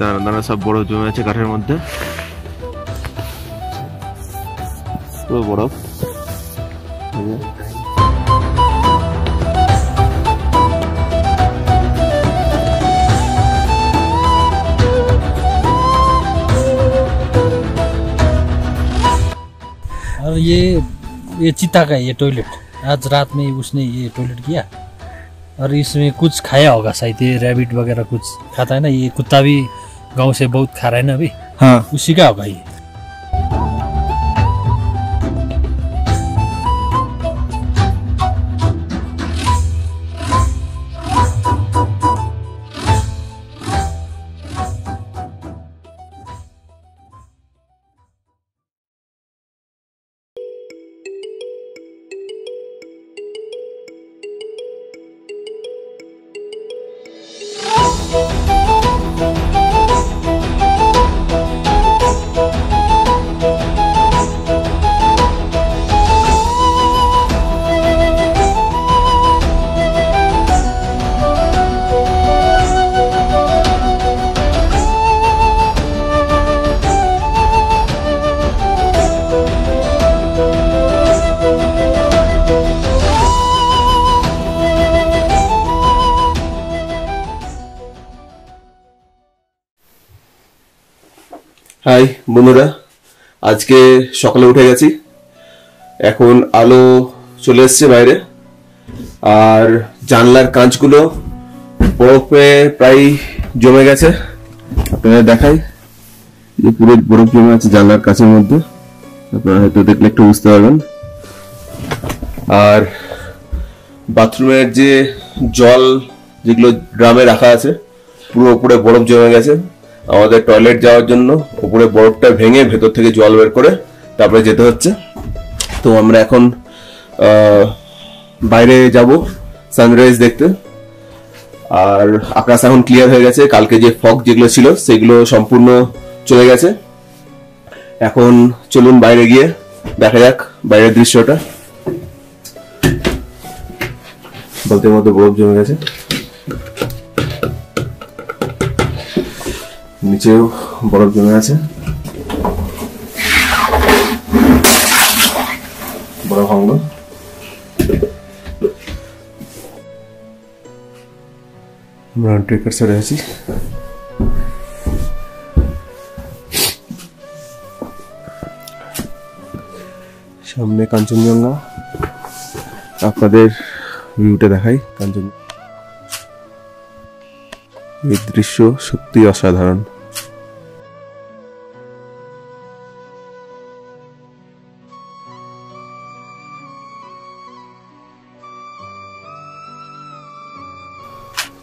দানা দানা সব বরফ জমে আছে কাঠের মধ্যে, পুরো বরফ। और ये चीता का ये टॉयलेट आज रात में उसने ये टॉयलेट किया और इसमें कुछ खाया होगा शायद, ये रैबिट वगैरह कुछ खाता है ना, ये कुत्ता भी गांव से बहुत खा रहा है ना अभी। हाँ, उसी का होगा ये। হাই বন্ধুরা, আজকে সকালে উঠে গেছি, এখন আলো চলে এসছে বাইরে, আর জানলার কাঁচগুলো বরফে প্রায় জমে গেছে। আপনাদের দেখাই, যে পুরো বরফ জমে আছে জানলার কাঁচের মধ্যে, আপনারা হয়তো দেখলে একটু বুঝতে পারবেন। আর বাথরুমের যে জল যেগুলো ড্রামে রাখা আছে, পুরো উপরে বরফ জমে গেছে। আমাদের টয়লেট যাওয়ার জন্য উপরে বরফটা ভেঙে ভেতর থেকে জল বের করে তারপরে যেতে হচ্ছে। তো আমরা এখন বাইরে যাব সানরাইজ দেখতে। আর আকাশ এখন ক্লিয়ার হয়ে গেছে, কালকে যে ফগ যেগুলো ছিল সেগুলো সম্পূর্ণ চলে গেছে। এখন চলুন বাইরে গিয়ে দেখা যাক বাইরের দৃশ্যটা। বলতে মধ্যে বরফ জমে গেছে, নিচেও বরফ জমে আছে, বরফ অঙ্গ। আমরা ট্রেকার সাইডে আছি। সামনে কাঞ্চনজঙ্ঘা, আপনাদের ভিউটা দেখাই। কাঞ্চনজঙ্ঘা এই দৃশ্য সত্যি অসাধারণ।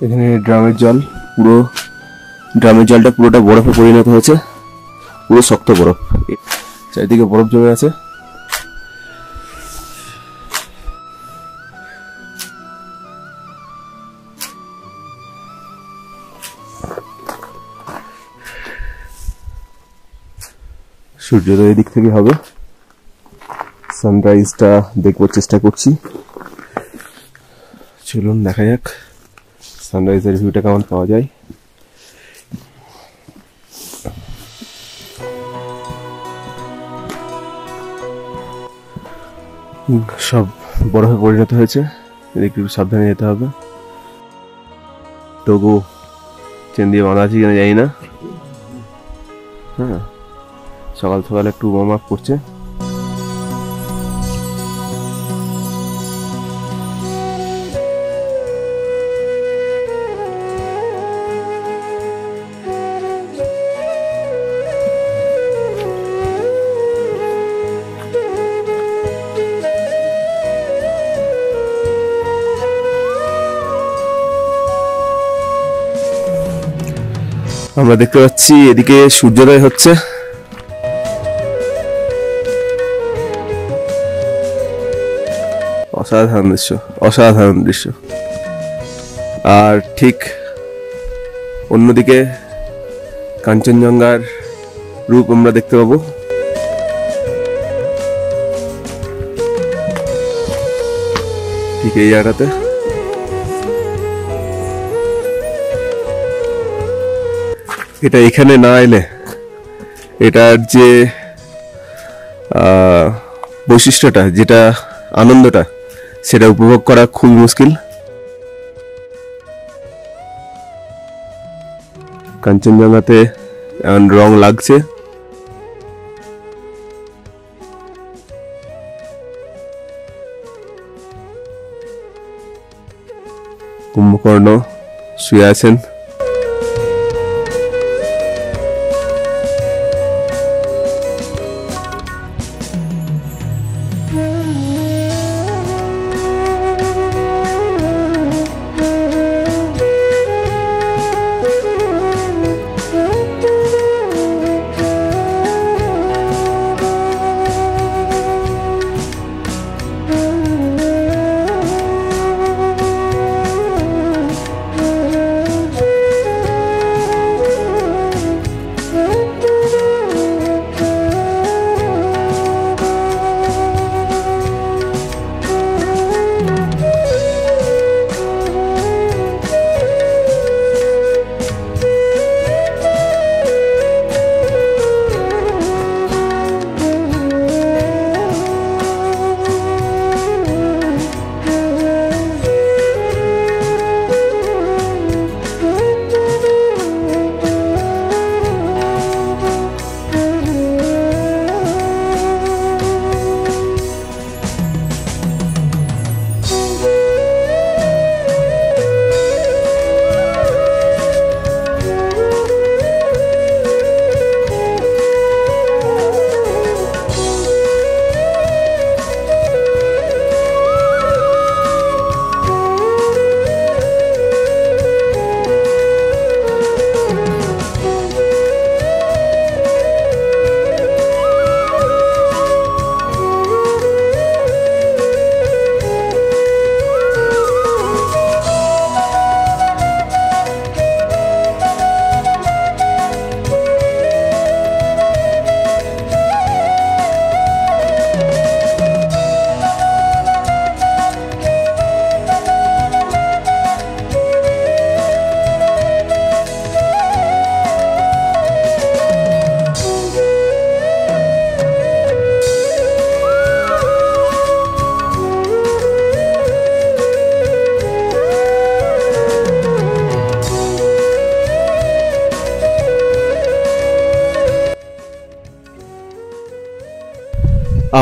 এখানে ড্রামের জল, পুরো ড্রামের জলটা পুরোটা বরফে পরিণত হয়েছে, পুরো শক্ত বরফ, চারিদিকে বরফ জমে আছে। সূর্যোদয় দিক থেকে হবে, সানরাইজটা দেখবার চেষ্টা করছি। চলুন দেখা যাক সানরাইজের ভিউটা কেমন পাওয়া যায়। সব বরফে পরিণত হয়েছে, একটু সাবধানে যেতে হবে। তবু চেন দিয়ে বাঁধা আছে কিনা জানি না। হ্যাঁ, সকাল সকাল একটু ওয়ার্ম আপ করছে। আমরা দেখতে পাচ্ছি এদিকে সূর্যোদয় হচ্ছে। অসাধারণ দৃশ্য, অসাধারণ দৃশ্য। আর ঠিক অন্যদিকে কাঞ্চনজঙ্ঘার রূপ আমরা দেখতে পাবো। ঠিক এই জায়গাতে এটা এখানে না এলে এটার যে বৈশিষ্ট্যটা, যেটা আনন্দটা, সেটা উপভোগ করা খুবই মুশকিল। কাঞ্চনজঙ্ঘাতে এমন রং লাগছে, কুম্ভকর্ণ শুয়ে আছেন।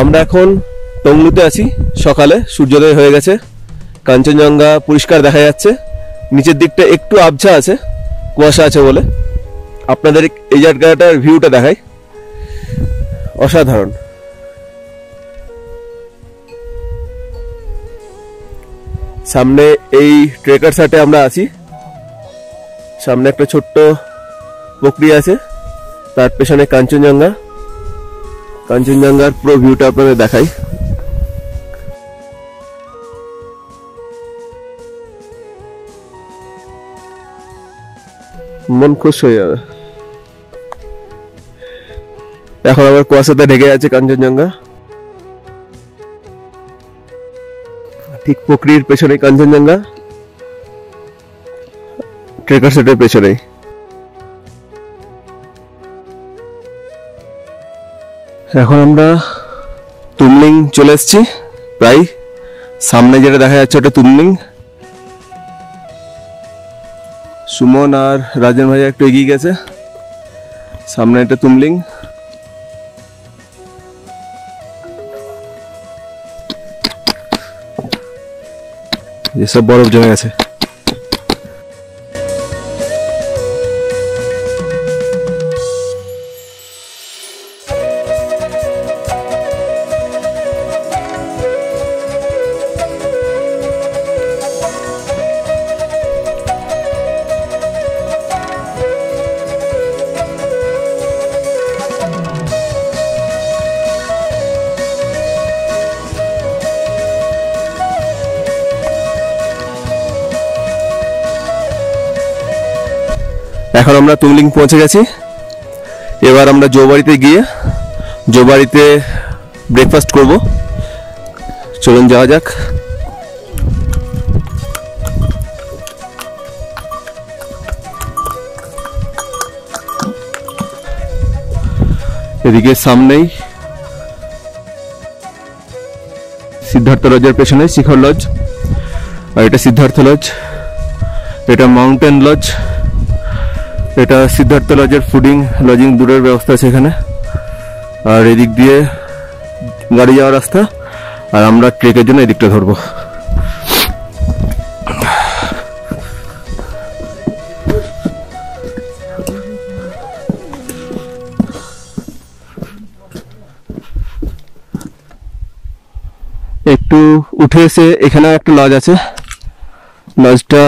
আমরা এখন টংলুতে আছি। সকালে সূর্যোদয় হয়ে গেছে, কাঞ্চনজঙ্ঘা পরিষ্কার দেখা যাচ্ছে। নিচের দিকটা একটু আবছা আছে, কুয়াশা আছে বলে। আপনাদের এই জায়গাটার ভিউটা দেখাই, অসাধারণ। সামনে এই ট্রেকার সাটে আমরা আছি, সামনে একটা ছোট্ট প্রক্রিয়া আছে, তার পেছনে কাঞ্চনজঙ্ঘা। কাঞ্চনজঙ্ঘার পুরো ভিউটা আপনাদের দেখাই। মন খুশ হয়ে যাবে। এখন আবার কুয়াশাতে ঢেকে আছে কাঞ্চনজঙ্ঘা। ঠিক প্রক্রিয়ার পেছনে কাঞ্চনজঙ্ঘা, ট্রেকার সেটের পেছনেই। এখন আমরা তুমলিং চলে এসেছি প্রায়। সামনে যেটা দেখা যাচ্ছে ওটা তুমলিং। সুমন আর রাজেন ভাই একটু এগিয়ে গেছে, সামনে এটা তুমলিং। যেসব বরফ জমে গেছে। এখন আমরা তুমলিং পৌঁছে গেছি। এবার আমরা জৌবাড়িতে গিয়ে জৌবাড়িতে ব্রেকফাস্ট করব। চলুন যাওয়া যাক। এদিকে সামনেই সিদ্ধার্থ লজের পেছনে শিখর লজ, আর এটা সিদ্ধার্থ লজ, এটা মাউন্টেন লজ, এটা সিদ্ধার্থ লজের ফুডিং লজিং দূরের ব্যবস্থা আছে এখানে। আর এদিক দিয়ে গাড়ি যাওয়ার রাস্তা, আর আমরা ট্রেকের জন্য এদিকটা ধরবো। একটু উঠে এসে এখানে একটা লজ আছে, লজটা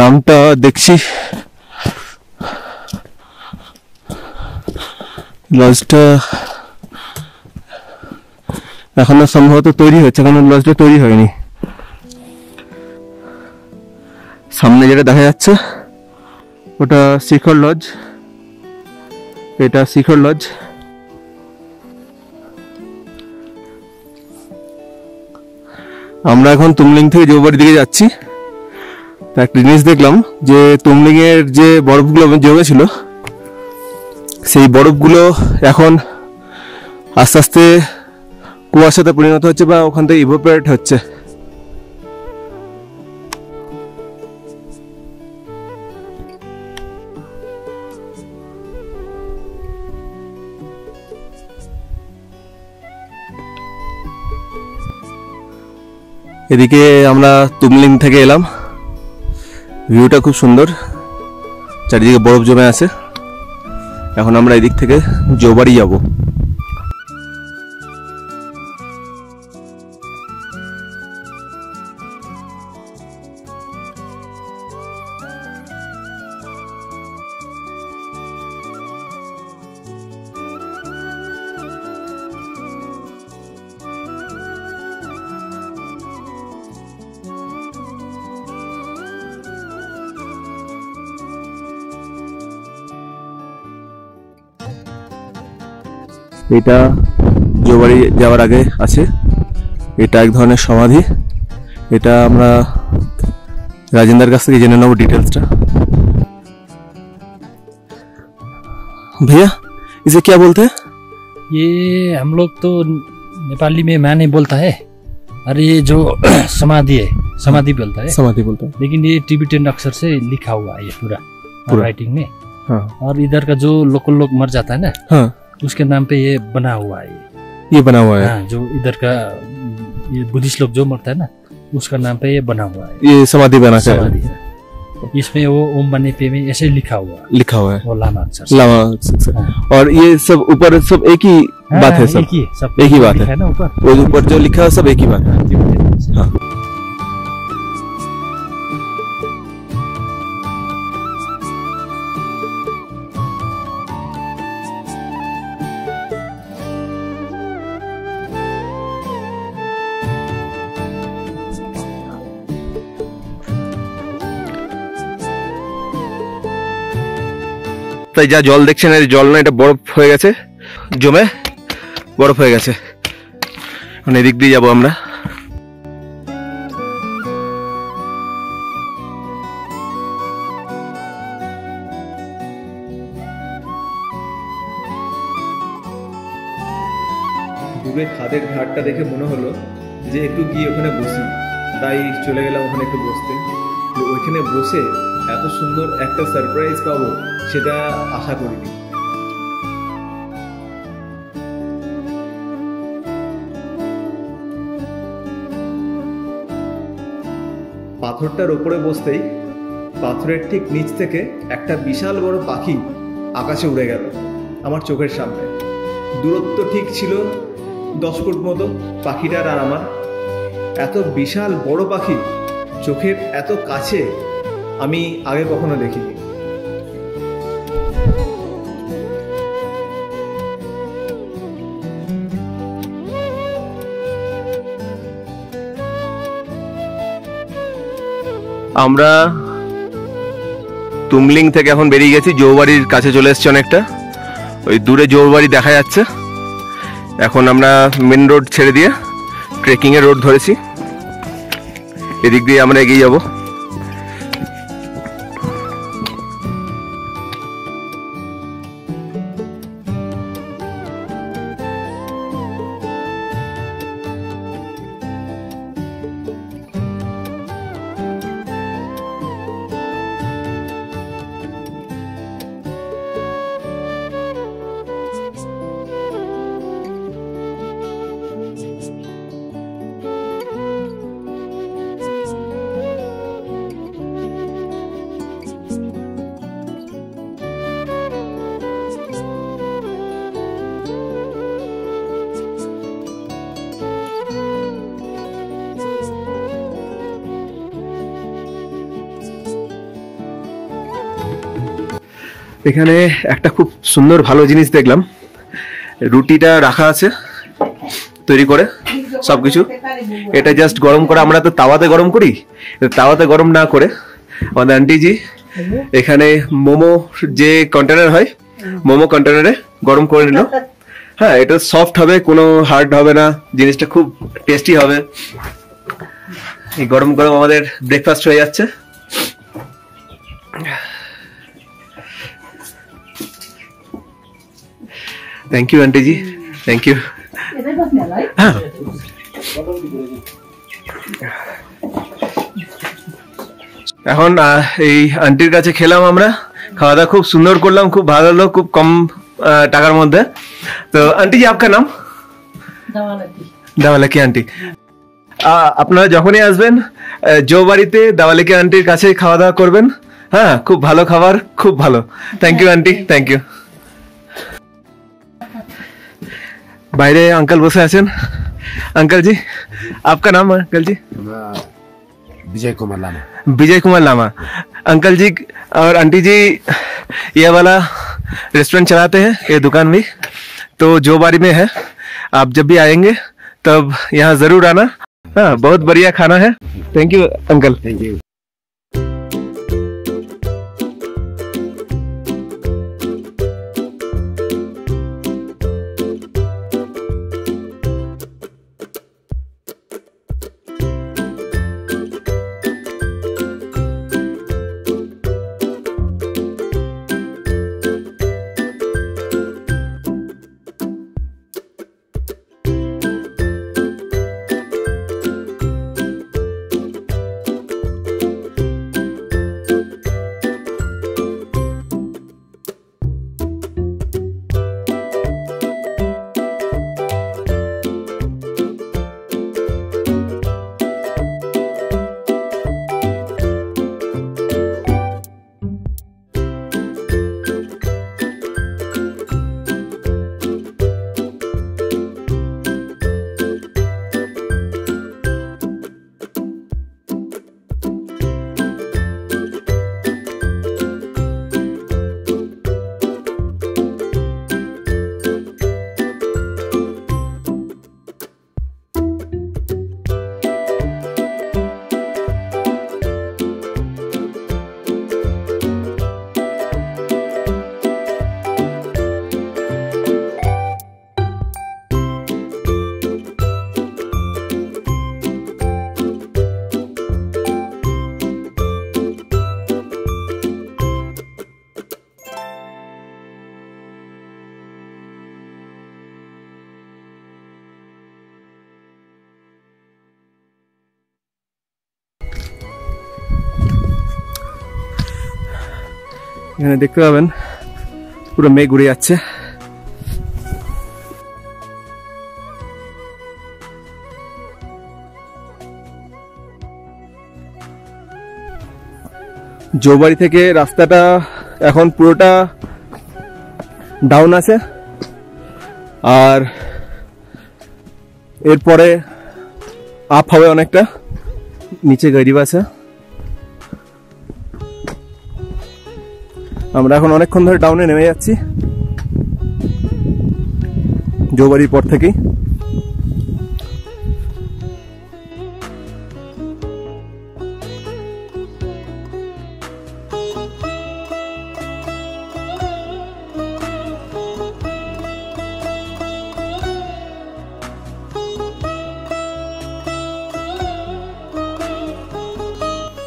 নামটা দেখছি, লজটা এখনো সম্ভবত তৈরি হচ্ছে, কারণ লজটা তৈরি হয়নি। সামনে যেটা দেখা যাচ্ছে ওটা শিখর লজ, এটা শিখর লজ। আমরা এখন তুমলিং থেকে জৌবাড়ির দিকে যাচ্ছি। একটা জিনিস দেখলাম যে তুমলিং এর যে বরফগুলো জমেছিল, সেই বরফগুলো এখন আস্তে আস্তে কুয়াশাতে পরিণত হচ্ছে বা ওখান থেকে ইভোপারেট হচ্ছে। এদিকে আমরা তুমলিং থেকে এলাম, ভিউটা খুব সুন্দর, চারিদিকে বরফ জমে আছে। এখন আমরা এদিক থেকে জৌবাড়ি যাব। এটা জৌবাড়ি যাওয়ার আগে আছে, এটা এক ধরনের সমাধি। এটা আমরা राजेंद्र का से जने नो डिटेल्स भैया इसे क्या बोलते हैं? ये हम लोग तो नेपाली में माने बोलता है और ये जो समाधि है समाधि बोलता है, समाधि बोलता है, लेकिन ये टिबेटन अक्षर से लिखा हुआ है ये पूरा राइटिंग में। हाँ। और इधर का जो लोकल लोग मर जाता है ना, हाँ। उसके नाम पे ये बना हुआ है, ये बना हुआ है। हाँ, जो इधर का ये बुद्धिस्ट लोग जो मरता है ना उसका नाम पे ये बना हुआ है, ये समाधि बना है। इसमें वो ओम बने पे में ऐसे लिखा हुआ है वो लामा अक्षर, लामा अक्षर। हाँ। और ये सब ऊपर सब एक ही बात है, सब एक ही बात है ना, ऊपर जो लिखा है सब एक ही बात है। हाँ। তাই যা জল দেখছেন এই জল না, এটা বরফ হয়ে গেছে, জমে বরফ হয়ে গেছে। এখন এদিক দিয়ে যাবো আমরা। দূরে খাদের ঘাটটা দেখে মনে হলো যে একটু গিয়ে ওখানে বসি, তাই চলে গেলাম ওখানে একটু বসতে। ওইখানে বসে এত সুন্দর একটা সারপ্রাইজ পাবো সেটা আশা করিনি। পাথরটার উপরে বসতেই পাথরের ঠিক নিচ থেকে একটা বিশাল বড় পাখি আকাশে উড়ে গেল আমার চোখের সামনে। দূরত্ব ঠিক ছিল 10 ফুট মতো পাখিটার আর আমার। এত বিশাল বড় পাখি চোখের এত কাছে আমি আগে কখনো দেখিনি। আমরা তুমলিং থেকে এখন বেরিয়ে গেছি, জৌবাড়ির কাছে চলে এসেছি অনেকটা। ওই দূরে জৌবাড়ি দেখা যাচ্ছে। এখন আমরা মেন রোড ছেড়ে দিয়ে ট্রেকিংয়ের রোড ধরেছি, এদিক দিয়ে আমরা এগিয়ে যাব। এখানে একটা খুব সুন্দর ভালো জিনিস দেখলাম, রুটিটা রাখা আছে তৈরি করে সবকিছু। এটা জাস্ট গরম করে, আমরা তো তাওয়াতে গরম করি, তাওয়াতে গরম না করে আমাদের আন্টিজি এখানে মোমো যে কন্টেনার হয়, মোমো কন্টেনারে গরম করে নিল। হ্যাঁ, এটা সফট হবে, কোনো হার্ড হবে না, জিনিসটা খুব টেস্টি হবে। এই গরম গরম আমাদের ব্রেকফাস্ট হয়ে যাচ্ছে। Thank you aunty ji, thank you. এখন এই আন্টির কাছে খেলাম আমরা, খাওয়া দাওয়া খুব সুন্দর করলাম, খুব ভালো হলো, খুব কম টাকার মধ্যে। তো আন্টি জি, আপনার নাম? দাওয়ালাকি আন্টি। আপনারা যখনই আসবেন জৌবাড়িতে দাওয়ালাকি আন্টির কাছে খাওয়া দাওয়া করবেন। হ্যাঁ, খুব ভালো খাবার, খুব ভালো। Thank you aunty, thank you. বাইরে अंकल বসে আছেন। अंकल जी, आपका नाम अंकल जी? विजय कुमार लामा। विजय कुमार लामा। अंकल जी और आंटी जी ये वाला रेस्टोरेंट चलाते हैं, ये दुकान भी तो जौबारी में है। आप जब भी आएंगे तब यहाँ जरूर आना। हाँ, बहुत बढ़िया खाना है। Thank you uncle. Thank you. এখানে দেখতে পাবেন পুরো মেঘ উড়ে যাচ্ছে। জৌবাড়ি থেকে রাস্তাটা এখন পুরোটা ডাউন আছে, আর এরপরে আপ হবে অনেকটা, নিচে গরিব আছে। আমরা এখন অনেকক্ষণ ধরে ডাউনে নেমে যাচ্ছি জৌবাড়ির পর থেকেই।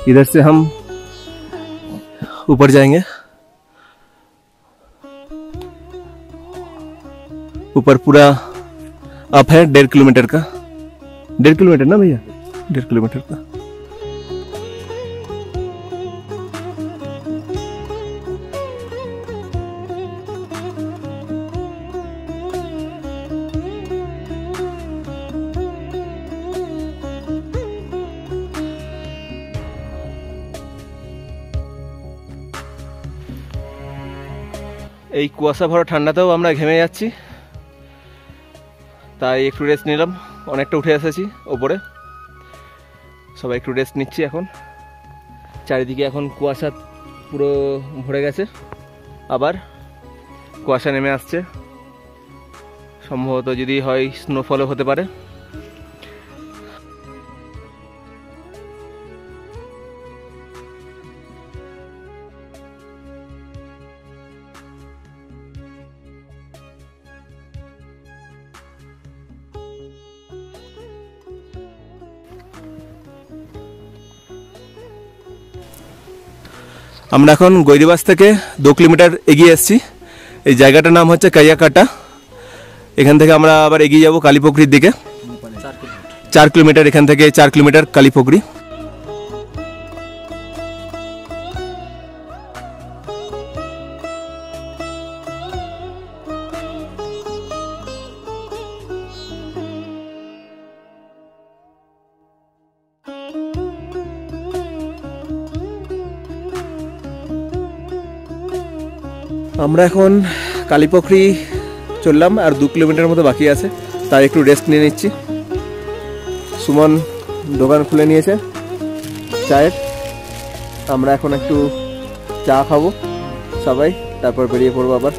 इधर से हम ऊपर जाएंगे। ऊपर पूरा अप है 1.5 किलोमीटर का। 1.5 किलोमीटर ना भैया, 1.5 किलोमीटर का। এই কুয়াশা ভরা ঠান্ডাতেও আমরা ঘেমে যাচ্ছি, তাই একটু রেস্ট নিলাম। অনেকটা উঠে এসেছি ওপরে, সবাই একটু রেস্ট নিচ্ছি এখন। চারিদিকে এখন কুয়াশা পুরো ভরে গেছে, আবার কুয়াশা নেমে আসছে। সম্ভবত যদি হয় স্নোফলও হতে পারে। আমরা এখন গৈরিবাস থেকে 2 কিলোমিটার এগিয়ে এসেছি। এই জায়গাটার নাম হচ্ছে কাইয়াকাটা। এখান থেকে আমরা আবার এগিয়ে যাব কালীপুকুরির দিকে। 4 কিলোমিটার এখান থেকে, 4 কিলোমিটার কালীপুকুরি। আমরা এখন কালীপুকুরি চললাম, আর 2 কিলোমিটার মতো বাকি আছে, তাই একটু রেস্ট নিয়ে নিচ্ছি। সুমন দোকান খুলে নিয়েছে চায়ের। আমরা এখন একটু চা খাবো সবাই, তারপর বেরিয়ে পড়বো আবার।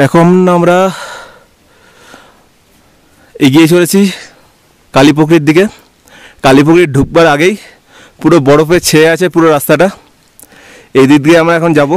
এখন আমরা এগিয়ে চলেছি কালীপুকুরির দিকে। কালীপুকুরি ঢুকবার আগেই পুরো বরফে ছেয়ে আছে পুরো রাস্তাটা। এই দিক দিয়ে আমরা এখন যাব।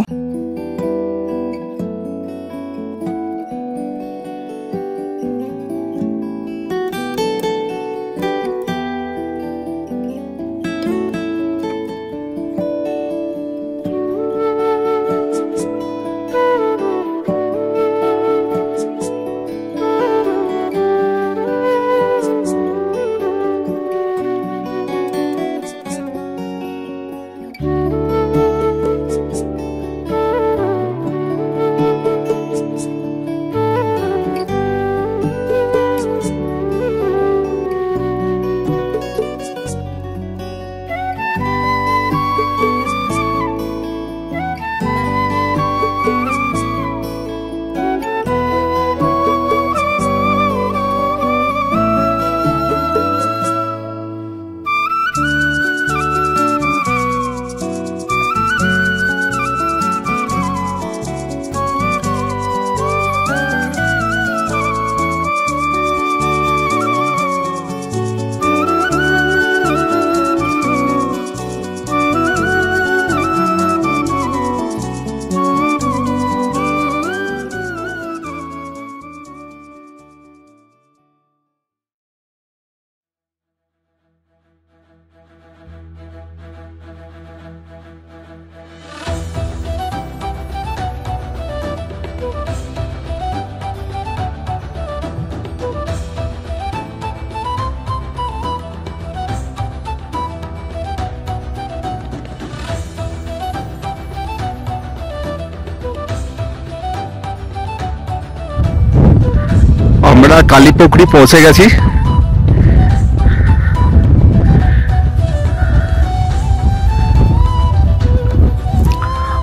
আমরা কালীপুকুরি পৌঁছে গেছি।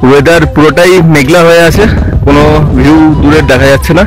ওয়েদার পুরোটাই মেঘলা হয়ে আছে, কোনো ভিউ দূরে দেখা যাচ্ছে না।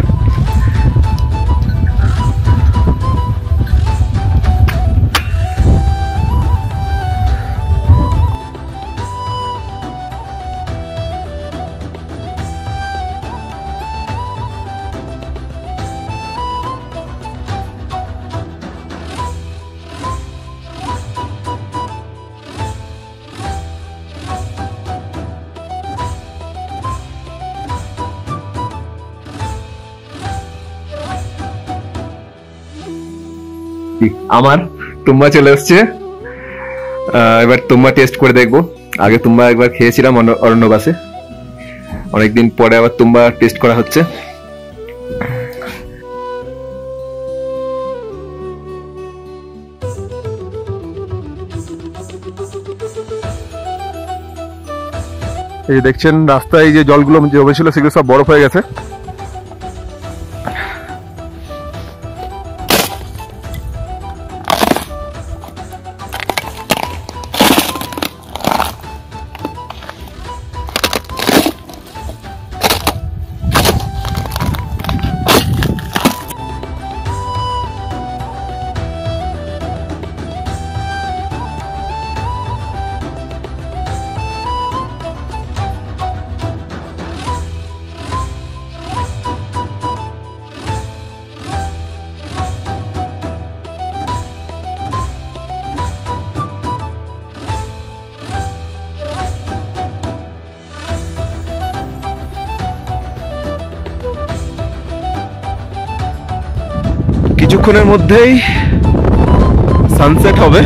আমার তুম্বা চলে এসছে। এবার তুম্বা টেস্ট করে দেখবো। আগে তুম্বা একবার খেয়েছিলাম অরণ্যবাসে, অনেকদিন পরে আবার তুম্বা টেস্ট করা হচ্ছে। এই যে দেখছেন রাস্তায় যে জলগুলো জমেছিল সেগুলো সব বরফ হয়ে গেছে। কিছুক্ষণের মধ্যেই সানসেট হবে।